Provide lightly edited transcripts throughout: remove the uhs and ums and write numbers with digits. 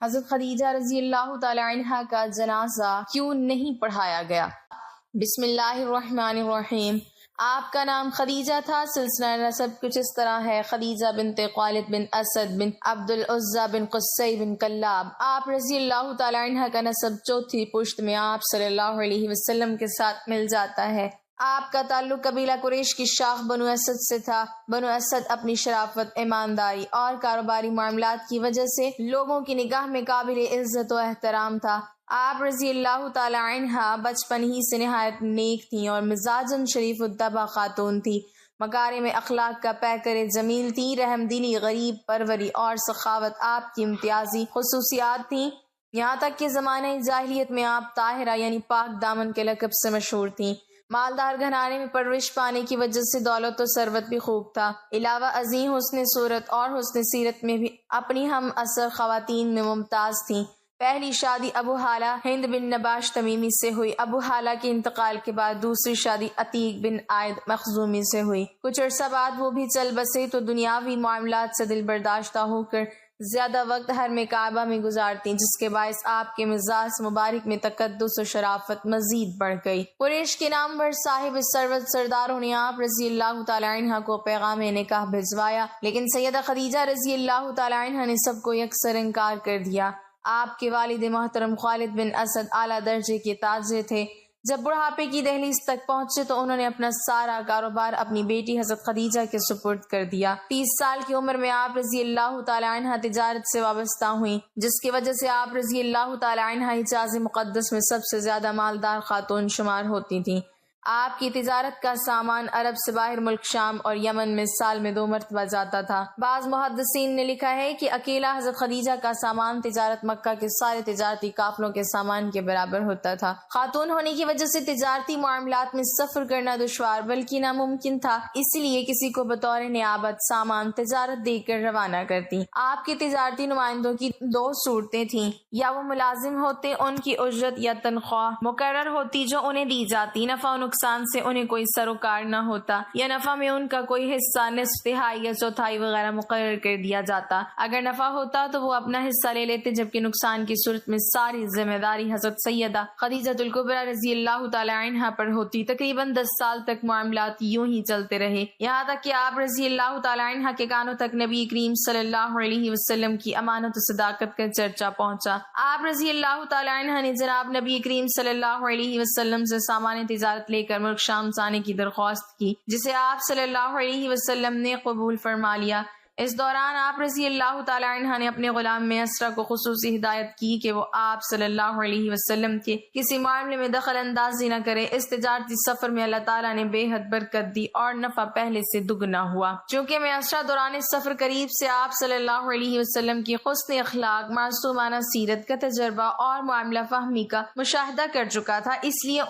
حضرت خدیجہ رضی اللہ تعالی عنہا کا جنازہ کیوں نہیں پڑھایا گیا؟ بسم اللہ الرحمن الرحیم۔ آپ کا نام خدیجہ تھا۔ سلسلہ نسب کچھ اس طرح ہے: خدیجہ بنت خویلد بن اسد بن عبد العزیٰ بن قصی بن کلاب۔ آپ رضی اللہ تعالی عنہ کا نسب چوتھی پشت میں آپ صلی اللہ علیہ وسلم کے ساتھ مل جاتا ہے۔ آپ کا تعلق قبیلہ قریش کی شاخ بنو اسد سے تھا۔ بنو اسد اپنی شرافت، ایمانداری اور کاروباری معاملات کی وجہ سے لوگوں کی نگاہ میں قابل عزت و احترام تھا۔ آپ رضی اللہ تعالی عنہ بچپن ہی سے نہایت نیک تھیں اور مزاجاً شریف الطبع خاتون تھی۔ مکارم اخلاق کا پیکر جمیل تھی۔ رحم دلی، غریب پروری اور سخاوت آپ کی امتیازی خصوصیات تھیں۔ یہاں تک کہ زمانہ جاہلیت میں آپ طاہرہ یعنی پاک دامن کے لقب سے مشہور تھیں۔ مالدار گھرانے میں پرورش پانے کی وجہ سے دولت و ثروت بھی خوب تھا۔ علاوہ ازیں حسن صورت اور حسن سیرت میں بھی اپنی ہم عصر خواتین میں ممتاز تھیں۔ پہلی شادی ابو حالہ ہند بن نباش تمیمی سے ہوئی۔ ابو حالہ کے انتقال کے بعد دوسری شادی عتیق بن عائد مخزومی سے ہوئی۔ کچھ عرصہ بعد وہ بھی چل بسے تو دنیاوی معاملات سے دل برداشتہ ہو کر زیادہ وقت حرم کعبہ میں گزارتی، جس کے باعث آپ کے مزاج مبارک میں تقدس و شرافت مزید بڑھ گئی۔ قریش کے نامور صاحب ثروت سرداروں نے آپ رضی اللہ تعالی عنہ کو پیغام نکاح بھجوایا، لیکن سیدہ خدیجہ رضی اللہ تعالی عنہ نے سب کو یکسر انکار کر دیا۔ آپ کے والد محترم خویلد بن اسد اعلیٰ درجے کے تاجر تھے۔ جب بڑھاپے کی دہلیز تک پہنچے تو انہوں نے اپنا سارا کاروبار اپنی بیٹی حضرت خدیجہ کے سپرد کر دیا۔ 30 سال کی عمر میں آپ رضی اللہ تعالی عنہ تجارت سے وابستہ ہوئیں، جس کی وجہ سے آپ رضی اللہ تعالی عنہ حجاز مقدس میں سب سے زیادہ مالدار خاتون شمار ہوتی تھیں۔ آپ کی تجارت کا سامان عرب سے باہر ملک شام اور یمن میں سال میں 2 مرتبہ جاتا تھا۔ بعض محدثین نے لکھا ہے کہ اکیلا حضرت خدیجہ کا سامان تجارت مکہ کے سارے تجارتی قافلوں کے سامان کے برابر ہوتا تھا۔ خاتون ہونے کی وجہ سے تجارتی معاملات میں سفر کرنا دشوار بلکہ ناممکن تھا، اسی لیے کسی کو بطور نیابت سامان تجارت دے کر روانہ کرتی۔ آپ کے تجارتی نمائندوں کی 2 صورتیں تھیں: یا وہ ملازم ہوتے، ان کی اجرت یا تنخواہ مقرر ہوتی جو انہیں دی جاتی، نفع نقصان سے انہیں کوئی سروکار نہ ہوتا، یا نفع میں ان کا کوئی حصہ نصف، تہائی یا چوتھائی وغیرہ مقرر کر دیا جاتا۔ اگر نفع ہوتا تو وہ اپنا حصہ لے لیتے، جبکہ نقصان کی صورت میں ساری ذمہ داری حضرت سیدہ خدیجہ الکبریٰ رضی اللہ تعالی عنہا پر ہوتی۔ تقریباً 10 سال تک معاملات یوں ہی چلتے رہے، یہاں تک کہ آپ رضی اللہ تعالی عنہا کے کانوں تک نبی کریم صلی اللہ علیہ وسلم کی امانت و صداقت کا چرچا پہنچا۔ آپ رضی اللہ تعالی عنہا نے جناب نبی کریم صلی اللہ علیہ وسلم سے سامان تجارت لے کر ملک شام جانے کی درخواست کی، جسے آپ صلی اللہ علیہ وسلم نے قبول فرما لیا۔ اس دوران آپ رضی اللہ تعالی عنہ نے اپنے غلام میسرہ کو خصوصی ہدایت کی کہ وہ آپ صلی اللہ علیہ وسلم کے کسی معاملے میں دخل اندازی نہ کرے۔ اس تجارتی سفر میں اللہ تعالیٰ نے بے حد برکت دی اور نفع پہلے سے دگنا ہوا۔ چونکہ میسرہ دوران اس سفر قریب سے آپ صلی اللہ علیہ وسلم کی حسن اخلاق، معصومانہ سیرت کا تجربہ اور معاملہ فہمی کا مشاہدہ کر چکا تھا، اس لیے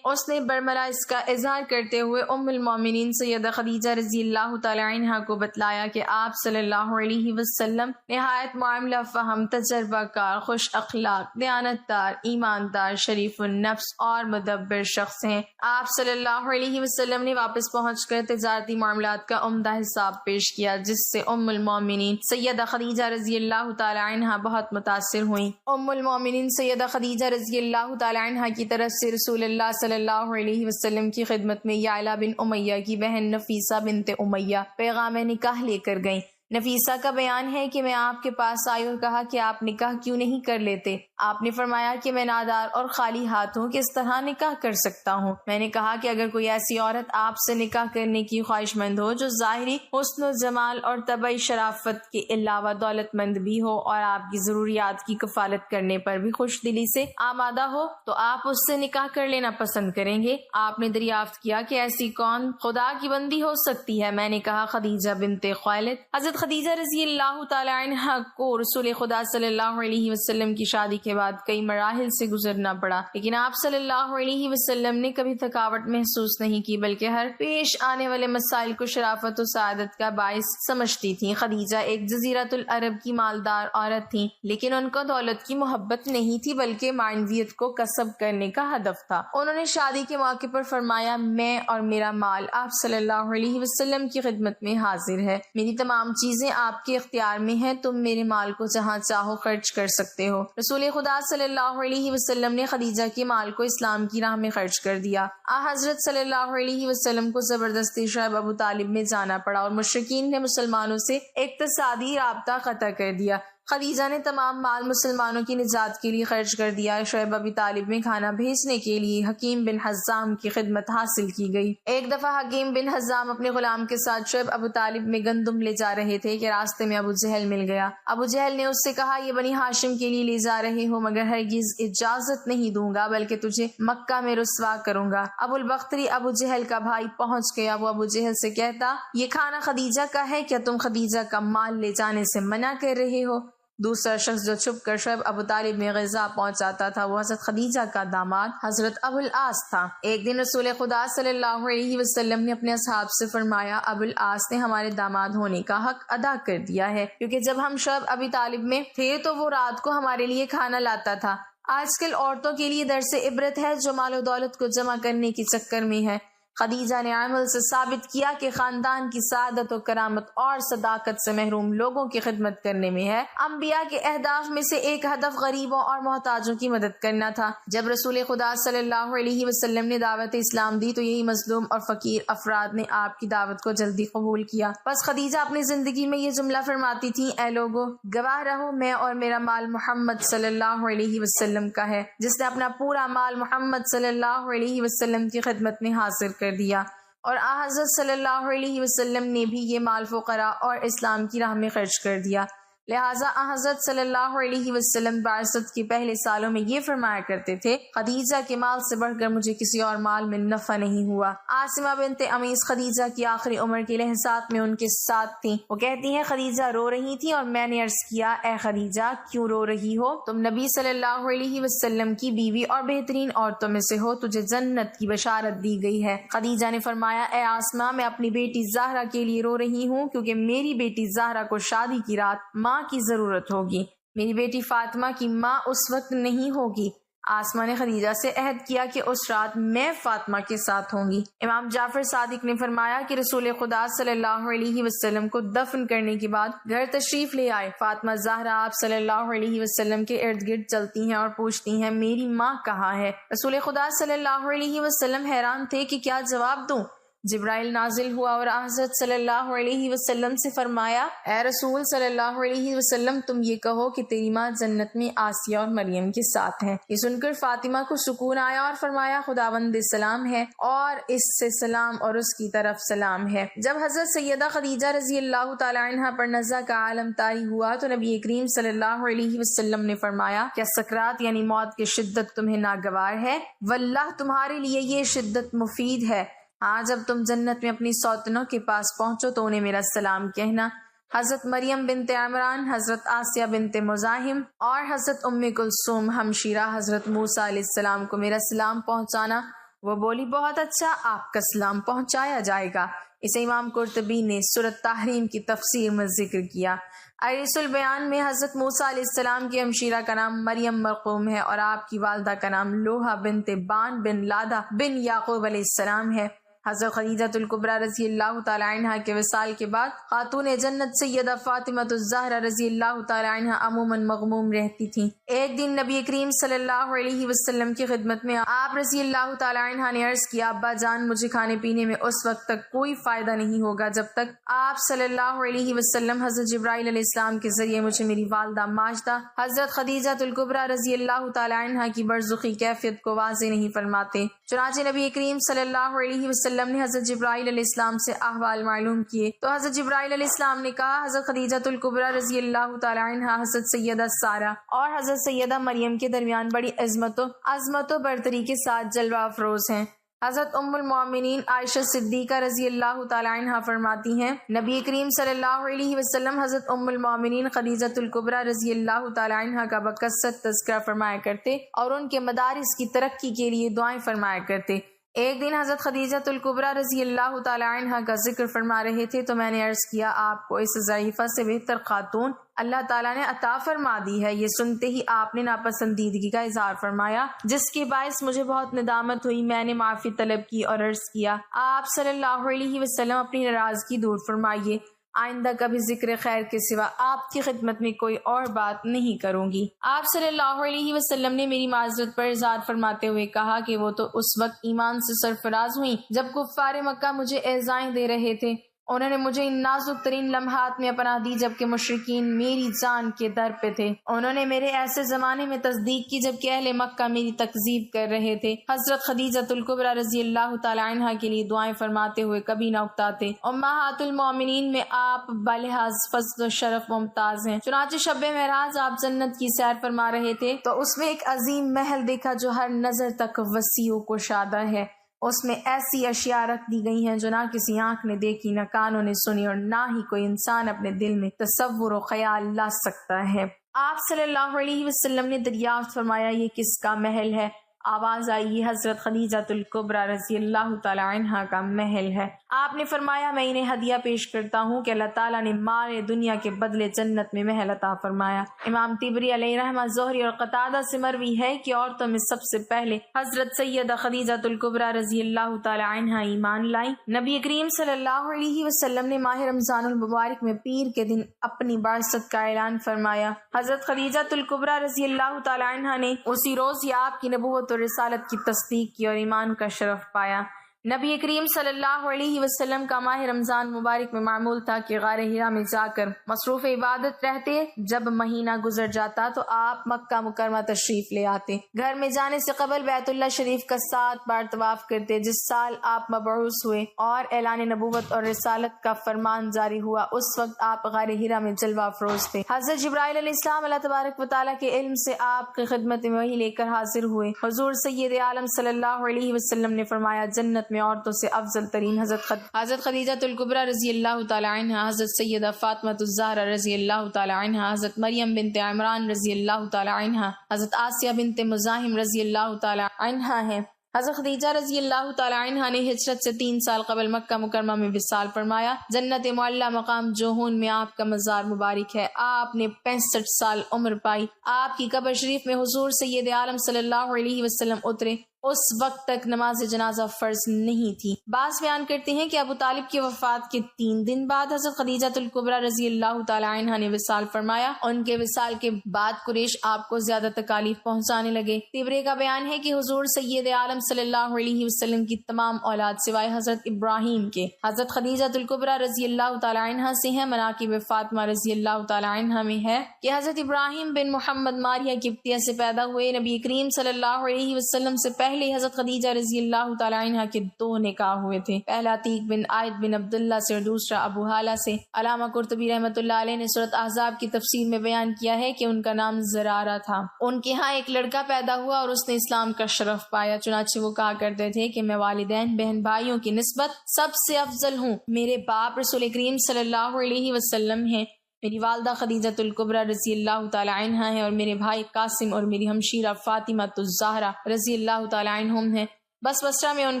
اس نے برملا اس کا اظہار کرتے ہوئے ام المومنین سیدہ خدیجہ رضی اللہ تعالی عنہا کو بتلایا کہ آپ صلی اللہ علیہ وسلم نہایت معاملہ فہم، تجربہ کار، خوش اخلاق، دیانتدار، ایماندار، شریف النفس اور مدبر شخص ہیں۔ آپ صلی اللہ علیہ وسلم نے واپس پہنچ کر تجارتی معاملات کا عمدہ حساب پیش کیا، جس سے ام المومنین سیدہ خدیجہ رضی اللہ تعالی عنہا بہت متاثر ہوئیں۔ ام المومنین سیدہ خدیجہ رضی اللہ تعالی عنہا کی طرف سے رسول اللہ صلی اللہ علیہ وسلم کی خدمت میں یعلا بن امیہ کی بہن نفیسہ بنت امیہ پیغام نکاح لے کر گئیں۔ نفیسہ کا بیان ہے کہ میں آپ کے پاس آئی اور کہا کہ آپ نکاح کیوں نہیں کر لیتے؟ آپ نے فرمایا کہ میں نادار اور خالی ہاتھ ہوں، کس طرح نکاح کر سکتا ہوں؟ میں نے کہا کہ اگر کوئی ایسی عورت آپ سے نکاح کرنے کی خواہش مند ہو جو ظاہری حسن و جمال اور طبعی شرافت کے علاوہ دولت مند بھی ہو اور آپ کی ضروریات کی کفالت کرنے پر بھی خوش دلی سے آمادہ ہو تو آپ اس سے نکاح کر لینا پسند کریں گے۔ آپ نے دریافت کیا کہ ایسی کون خدا کی بندی ہو سکتی ہے؟ میں نے کہا خدیجہ بنت خویلد۔ حضرت خدیجہ رضی اللہ تعالی عنہا کو رسول خدا صلی اللہ علیہ وسلم کی شادی کے بعد کئی مراحل سے گزرنا پڑا، لیکن آپ صلی اللہ علیہ وسلم نے کبھی تھکاوٹ محسوس نہیں کی، بلکہ ہر پیش آنے والے مسائل کو شرافت و سعادت کا باعث سمجھتی تھیں۔ خدیجہ ایک جزیرۃ العرب کی مالدار عورت تھیں، لیکن ان کو دولت کی محبت نہیں تھی بلکہ معنویت کو کسب کرنے کا ہدف تھا۔ انہوں نے شادی کے موقع پر فرمایا، میں اور میرا مال آپ صلی اللہ علیہ وسلم کی خدمت میں حاضر ہے، میری تمام چیزیں چیزیں آپ کے اختیار میں ہیں، تم میرے مال کو جہاں چاہو خرچ کر سکتے ہو۔ رسول خدا صلی اللہ علیہ وسلم نے خدیجہ کے مال کو اسلام کی راہ میں خرچ کر دیا۔ حضرت صلی اللہ علیہ وسلم کو زبردستی شعیب ابو طالب میں جانا پڑا اور مشرکین نے مسلمانوں سے اقتصادی رابطہ قطع کر دیا۔ خدیجہ نے تمام مال مسلمانوں کی نجات کے لیے خرچ کر دیا۔ شعیب ابو طالب میں کھانا بھیجنے کے لیے حکیم بن حزام کی خدمت حاصل کی گئی۔ ایک دفعہ حکیم بن حزام اپنے غلام کے ساتھ شعیب ابو طالب میں گندم لے جا رہے تھے کہ راستے میں ابو جہل مل گیا۔ ابو جہل نے اس سے کہا، یہ بنی ہاشم کے لیے لے جا رہے ہو، مگر ہرگز اجازت نہیں دوں گا بلکہ تجھے مکہ میں رسوا کروں گا۔ ابو البختری ابو جہل کا بھائی پہنچ گیا۔ وہ ابو جہل سے کہتا، یہ کھانا خدیجہ کا ہے، کیا تم خدیجہ کا مال لے جانے سے منع کر رہے ہو؟ دوسرا شخص جو چھپ کر شعیب ابو طالب میں غذا پہنچاتا تھا وہ حضرت خدیجہ کا داماد حضرت ابو العاص تھا۔ ایک دن رسول خدا صلی اللہ علیہ وسلم نے اپنے اصحاب سے فرمایا، ابو العاص نے ہمارے داماد ہونے کا حق ادا کر دیا ہے، کیونکہ جب ہم شعیب ابو طالب میں تھے تو وہ رات کو ہمارے لیے کھانا لاتا تھا۔ آج کل عورتوں کے لیے درس عبرت ہے جو مال و دولت کو جمع کرنے کے چکر میں ہے۔ خدیجہ نے عمل سے ثابت کیا کہ خاندان کی سعادت و کرامت اور صداقت سے محروم لوگوں کی خدمت کرنے میں ہے۔ انبیاء کے اہداف میں سے ایک ہدف غریبوں اور محتاجوں کی مدد کرنا تھا۔ جب رسول خدا صلی اللہ علیہ وسلم نے دعوت اسلام دی تو یہی مظلوم اور فقیر افراد نے آپ کی دعوت کو جلدی قبول کیا۔ بس خدیجہ اپنی زندگی میں یہ جملہ فرماتی تھی، اے لوگو، گواہ رہو میں اور میرا مال محمد صلی اللہ علیہ وسلم کا ہے۔ جس نے اپنا پورا مال محمد صلی اللہ علیہ وسلم کی خدمت میں حاصل کر دیا، اور حضرت صلی اللہ علیہ وسلم نے بھی یہ مال فقراء اور اسلام کی راہ میں خرچ کر دیا۔ لہٰذا حضرت صلی اللہ علیہ وسلم بعثت کے پہلے سالوں میں یہ فرمایا کرتے تھے، خدیجہ کے مال سے بڑھ کر مجھے کسی اور مال میں نفع نہیں ہوا۔ عاصمہ بنت امیس خدیجہ کی آخری عمر کے لحظات میں ان کے ساتھ تھیں۔ وہ کہتی ہیں، خدیجہ رو رہی تھی اور میں نے عرض کیا، اے خدیجہ کیوں رو رہی ہو؟ تم نبی صلی اللہ علیہ وسلم کی بیوی اور بہترین عورتوں میں سے ہو، تجھے جنت کی بشارت دی گئی ہے۔ خدیجہ نے فرمایا، اے عاصمہ، میں اپنی بیٹی زہرا کے لیے رو رہی ہوں، کیونکہ میری بیٹی زہرا کو شادی کی رات ماں کی ضرورت ہوگی۔ میری بیٹی فاطمہ کی ماں اس وقت نہیں ہوگی۔ آسمہ نے خدیجہ سے عہد کیا کہ اس رات میں فاطمہ کے ساتھ ہوں گی۔ امام جعفر صادق نے فرمایا کہ رسول خدا صلی اللہ علیہ وسلم کو دفن کرنے کے بعد گھر تشریف لے آئے۔ فاطمہ زہرا آپ صلی اللہ علیہ وسلم کے ارد گرد چلتی ہیں اور پوچھتی ہیں، میری ماں کہاں ہے؟ رسول خدا صلی اللہ علیہ وسلم حیران تھے کہ کیا جواب دوں۔ جبرائیل نازل ہوا اور حضرت صلی اللہ علیہ وسلم سے فرمایا، اے رسول صلی اللہ علیہ وسلم، تم یہ کہو کہ تیری ماں جنت میں آسیہ اور مریم کے ساتھ ہے۔ یہ سن کر فاطمہ کو سکون آیا اور فرمایا، خداوند سلام ہے اور اس سے سلام اور اس کی طرف سلام ہے۔ جب حضرت سیدہ خدیجہ رضی اللہ تعالی عنہ پر نزع کا عالم طاری ہوا تو نبی کریم صلی اللہ علیہ وسلم نے فرمایا، کیا سکرات یعنی موت کی شدت تمہیں ناگوار ہے؟ واللہ تمہارے لیے یہ شدت مفید ہے۔ ہاں، جب تم جنت میں اپنی سوتنوں کے پاس پہنچو تو انہیں میرا سلام کہنا۔ حضرت مریم بنت عمران، حضرت آسیہ بنت مزاحم اور حضرت ام کلثوم ہمشیرہ حضرت موسیٰ علیہ السلام کو میرا سلام پہنچانا۔ وہ بولی، بہت اچھا، آپ کا سلام پہنچایا جائے گا۔ اسے امام قرطبی نے سورۃ تحریم کی تفسیر میں ذکر کیا۔ عریس البیان میں حضرت موسیٰ علیہ السلام کی ہمشیرہ کا نام مریم مرقوم ہے اور آپ کی والدہ کا نام لوحہ بنت بان بن لادہ بن یعقوب علیہ السلام ہے۔ حضرت خدیجۃ الکبریٰ رضی اللہ تعالی عنہ کے وصال کے بعد خاتون جنت سیدہ فاطمہ الزہرا رضی اللہ تعالی عنہ عموماً مغموم رہتی تھیں۔ ایک دن نبی کریم صلی اللہ علیہ وسلم کی خدمت میں آپ رضی اللہ تعالی عنہ نے عرض کیا، ابا جان، مجھے کھانے پینے میں اس وقت تک کوئی فائدہ نہیں ہوگا جب تک آپ صلی اللہ علیہ وسلم حضرت جبرائیل علیہ السلام کے ذریعے مجھے میری والدہ ماجدہ حضرت خدیجۃ الکبریٰ رضی اللہ تعالی عنہ کی برزخی کیفیت کو واضح نہیں فرماتے۔ چنانچہ نبی کریم صلی اللہ علیہ وسلم نے حضرت جبرائیل علیہ السلام سے احوال معلوم کیے تو حضرت جبرائیل علیہ السلام نے کہا، حضرت خدیجۃ الکبریٰ رضی اللہ تعالی عنہ حضرت سیدہ سارہ اور حضرت سیدہ مریم کے درمیان بڑی عظمت و برتری کے ساتھ جلوہ افروز ہیں۔ حضرت ام المومنین عائشہ صدیقہ رضی اللہ تعالی عنہ فرماتی ہیں، نبی کریم صلی اللہ علیہ وسلم حضرت ام المومنین خدیجۃ الکبریٰ رضی اللہ تعالی عنہ کا بکثرت تذکرہ فرمایا کرتے اور ان کے مدارس کی ترقی کے لیے دعائیں فرمایا کرتے۔ ایک دن حضرت خدیجۃ الکبریٰ رضی اللہ تعالی عنہ کا ذکر فرما رہے تھے تو میں نے عرض کیا، آپ کو اس ضعیفہ سے بہتر خاتون اللہ تعالیٰ نے عطا فرما دی ہے۔ یہ سنتے ہی آپ نے ناپسندیدگی کا اظہار فرمایا، جس کے باعث مجھے بہت ندامت ہوئی۔ میں نے معافی طلب کی اور عرض کیا، آپ صلی اللہ علیہ وسلم اپنی ناراضگی دور فرمائیے۔ آئندہ کبھی ذکر خیر کے سوا آپ کی خدمت میں کوئی اور بات نہیں کروں گی۔ آپ صلی اللہ علیہ وسلم نے میری معذرت پر اظہار فرماتے ہوئے کہا کہ وہ تو اس وقت ایمان سے سرفراز ہوئیں جب کفار مکہ مجھے ایذائیں دے رہے تھے۔ انہوں نے مجھے ان نازک ترین لمحات میں پناہ دی جبکہ مشرکین میری جان کے در پہ تھے۔ انہوں نے میرے ایسے زمانے میں تصدیق کی جبکہ اہل مکہ میری تکذیب کر رہے تھے۔ حضرت خدیجۃ الکبریٰ رضی اللہ تعالی عنہا کے لیے دعائیں فرماتے ہوئے کبھی نہ اکتاتے۔ امہات المومنین میں آپ بلحاظ فضل و شرف ممتاز ہیں۔ چنانچہ شب معراج آپ جنت کی سیر فرما رہے تھے تو اس میں ایک عظیم محل دیکھا جو ہر نظر تک وسیع و کشادہ ہے۔ اس میں ایسی اشیاء رکھ دی گئی ہیں جو نہ کسی آنکھ نے دیکھی، نہ کانوں نے سنی، اور نہ ہی کوئی انسان اپنے دل میں تصور و خیال لا سکتا ہے۔ آپ صلی اللہ علیہ وسلم نے دریافت فرمایا یہ کس کا محل ہے؟ آواز آئی یہ حضرت خدیجۃ الکبریٰ رضی اللہ تعالی عنہا کا محل ہے۔ آپ نے فرمایا میں انہیں ہدیہ پیش کرتا ہوں کہ اللہ تعالیٰ نے مال دنیا کے بدلے جنت میں محل عطا فرمایا۔ امام طبری علیہ رحمہ زہری اور قتادہ سے مروی ہے کہ عورتوں میں سب سے پہلے حضرت سیدہ خدیجۃ الکبریٰ رضی اللہ تعالی عنہا ایمان لائیں۔ نبی کریم صلی اللہ علیہ وسلم نے ماہ رمضان المبارک میں پیر کے دن اپنی بعثت کا اعلان فرمایا۔ حضرت خدیجۃ الکبریٰ رضی اللہ تعالی عنہا نے اسی روز ہی آپ کی نبوت اور رسالت کی تصدیق کی اور ایمان کا شرف پایا۔ نبی کریم صلی اللہ علیہ وسلم کا ماہ رمضان مبارک میں معمول تھا کہ غار حرا میں جا کر مصروف عبادت رہتے۔ جب مہینہ گزر جاتا تو آپ مکہ مکرمہ تشریف لے آتے۔ گھر میں جانے سے قبل بیت اللہ شریف کا 7 بار طواف کرتے۔ جس سال آپ مبعوث ہوئے اور اعلان نبوت اور رسالت کا فرمان جاری ہوا اس وقت آپ غار حرا میں جلوہ افروز تھے۔ حضرت جبرائیل علیہ السلام اللہ تبارک و تعالیٰ کے علم سے آپ کی خدمت میں وحی لے کر حاضر ہوئے۔ حضور سید عالم صلی اللہ علیہ وسلم نے فرمایا جنت میں عورتوں سے افضل ترین حضرت خدیجۃ الکبریٰ رضی اللہ تعالی عنہا، حضرت سیدہ فاطمہ الزہرا رضی اللہ تعالی عنہا، حضرت مریم بنت عمران رضی اللہ تعالی عنہا، حضرت آسیہ بنت مزاحم رضی اللہ تعالی عنہا ہیں۔ حضرت خدیجہ رضی اللہ تعالی عنہا نے ہجرت سے 3 سال قبل مکہ مکرمہ میں وصال فرمایا۔ جنت معلیٰ مقام جوہون میں آپ کا مزار مبارک ہے۔ آپ نے 65 سال عمر پائی۔ آپ کی قبر شریف میں حضور سید عالم صلی اللہ علیہ وسلم اترے۔ اس وقت تک نماز جنازہ فرض نہیں تھی۔ بعض بیان کرتے ہیں کہ ابو طالب کی وفات کے 3 دن بعد حضرت خدیجۃ الکبریٰ رضی اللہ تعالی عنہا نے وصال فرمایا۔ ان کے وصال کے بعد قریش آپ کو زیادہ تکالیف پہنچانے لگے۔ طبری کا بیان ہے کہ حضور سید عالم صلی اللہ علیہ وسلم کی تمام اولاد سوائے حضرت ابراہیم کے حضرت خدیجۃ الکبریٰ رضی اللہ تعالی عنہا سے ہیں۔ مناقب فاطمہ رضی اللہ تعالی عنہا میں ہے کہ حضرت ابراہیم بن محمد ماریہ قبطیہ سے پیدا ہوئے۔ نبی کریم صلی اللہ علیہ وسلم سے پہلے حضرت خدیجہ رضی اللہ تعالی عنہا کے 2 نکاح ہوئے تھے۔ پہلا عتیق بن عائد بن عبداللہ سے اور دوسرا ابو حالہ سے۔ علامہ قرطبی رحمۃ اللہ علیہ نے سورۃ احزاب کی تفسیر میں بیان کیا ہے کہ ان کا نام زرارہ تھا۔ ان کے ہاں ایک لڑکا پیدا ہوا اور اس نے اسلام کا شرف پایا۔ چنانچہ وہ کہا کرتے تھے کہ میں والدین بہن بھائیوں کی نسبت سب سے افضل ہوں۔ میرے باپ رسول کریم صلی اللہ علیہ وسلم ہیں، میری والدہ خدیجۃ الکبریٰ رضی اللہ تعالی عنہا ہے، اور میرے بھائی قاسم اور میری ہمشیرہ فاطمہ الزہرا رضی اللہ تعالی عنہم ہیں۔ بس بصرہ میں ان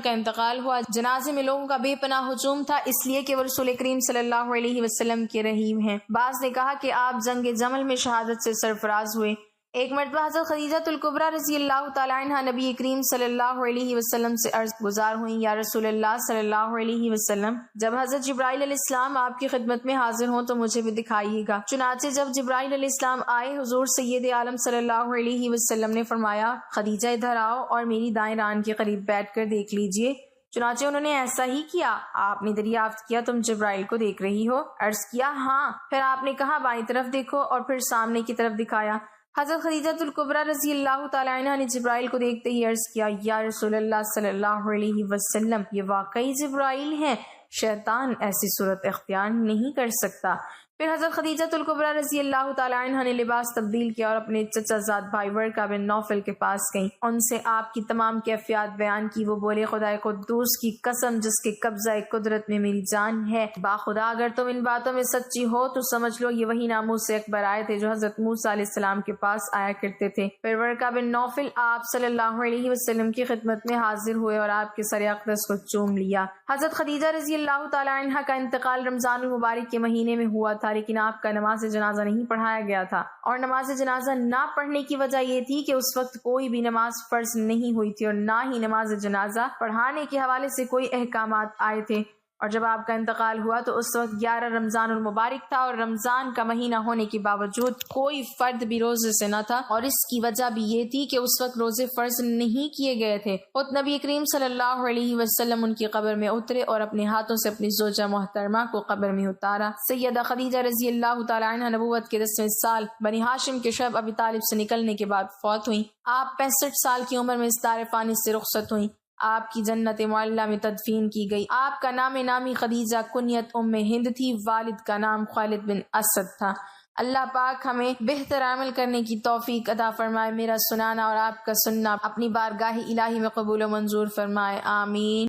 کا انتقال ہوا۔ جنازے میں لوگوں کا بے پناہ ہجوم تھا اس لیے کہ وہ رسول کریم صلی اللہ علیہ وسلم کے رحیم ہیں۔ بعض نے کہا کہ آپ جنگ جمل میں شہادت سے سرفراز ہوئے۔ ایک مرتبہ حضرت خدیجۃ الکبریٰ رضی اللہ تعالی عنہا نبی کریم صلی اللہ علیہ وسلم سے عرض گزار ہوئیں، یا رسول اللہ صلی اللہ علیہ وسلم، جب حضرت جبرائیل علیہ السلام آپ کی خدمت میں حاضر ہوں تو مجھے بھی دکھائیے گا۔ چنانچہ جب جبرائیل علیہ السلام آئے حضور سید عالم صلی اللہ علیہ وسلم نے فرمایا خدیجہ ادھر آؤ اور میری دائیں ران کے قریب بیٹھ کر دیکھ لیجئے۔ چنانچہ انہوں نے ایسا ہی کیا۔ آپ نے دریافت کیا تم جبرائیل کو دیکھ رہی ہو؟ عرض کیا ہاں۔ پھر آپ نے کہا بائیں طرف دیکھو، اور پھر سامنے کی طرف دکھایا۔ حضرت خدیجۃ الکبریٰ رضی اللہ تعالی عنہا نے جبرائیل کو دیکھتے ہی عرض کیا یا رسول اللہ صلی اللہ علیہ وسلم، یہ واقعی جبرائیل ہیں، شیطان ایسی صورت اختیار نہیں کر سکتا۔ پھر حضرت خدیجۃ الکبریٰ رضی اللہ تعالی عنہا نے لباس تبدیل کیا اور اپنے چچا زاد بھائی ورقہ بن نوفل کے پاس گئیں۔ ان سے آپ کی تمام کیفیات بیان کی۔ وہ بولے خدا قدوس کی قسم جس کے قبضہ قدرت میں میری جان ہے، باخدا اگر تم ان باتوں میں سچی ہو تو سمجھ لو یہ وہی ناموس سے اکبر آئے تھے جو حضرت موسیٰ علیہ السلام کے پاس آیا کرتے تھے۔ پھر ورقہ بن نوفل آپ صلی اللہ علیہ وسلم کی خدمت میں حاضر ہوئے اور آپ کے سر اقدس کو چوم لیا۔ حضرت خدیجہ رضی اللہ تعالی عنہا کا انتقال رمضان المبارک کے مہینے میں ہوا تھا، لیکن آپ کا نماز جنازہ نہیں پڑھایا گیا تھا، اور نماز جنازہ نہ پڑھنے کی وجہ یہ تھی کہ اس وقت کوئی بھی نماز فرض نہیں ہوئی تھی اور نہ ہی نماز جنازہ پڑھانے کے حوالے سے کوئی احکامات آئے تھے۔ اور جب آپ کا انتقال ہوا تو اس وقت 11 رمضان المبارک تھا، اور رمضان کا مہینہ ہونے کے باوجود کوئی فرد بھی روزے سے نہ تھا، اور اس کی وجہ بھی یہ تھی کہ اس وقت روزے فرض نہیں کیے گئے تھے۔ خود نبی کریم صلی اللہ علیہ وسلم ان کی قبر میں اترے اور اپنے ہاتھوں سے اپنی زوجہ محترمہ کو قبر میں اتارا۔ سیدہ خدیجہ رضی اللہ تعالی عنہ نبوت کے 10ویں سال بنی ہاشم کے شعب ابی طالب سے نکلنے کے بعد فوت ہوئیں۔ آپ 65 سال کی عمر میں اس دار فانی سے رخصت ہوئیں۔ آپ کی جنت معلیٰ میں تدفین کی گئی۔ آپ کا نام نامی خدیجہ، کنیت ام ہند تھی، والد کا نام خالد بن اسد تھا۔ اللہ پاک ہمیں بہتر عمل کرنے کی توفیق عطا فرمائے، میرا سنانا اور آپ کا سننا اپنی بارگاہ الہی میں قبول و منظور فرمائے، آمین۔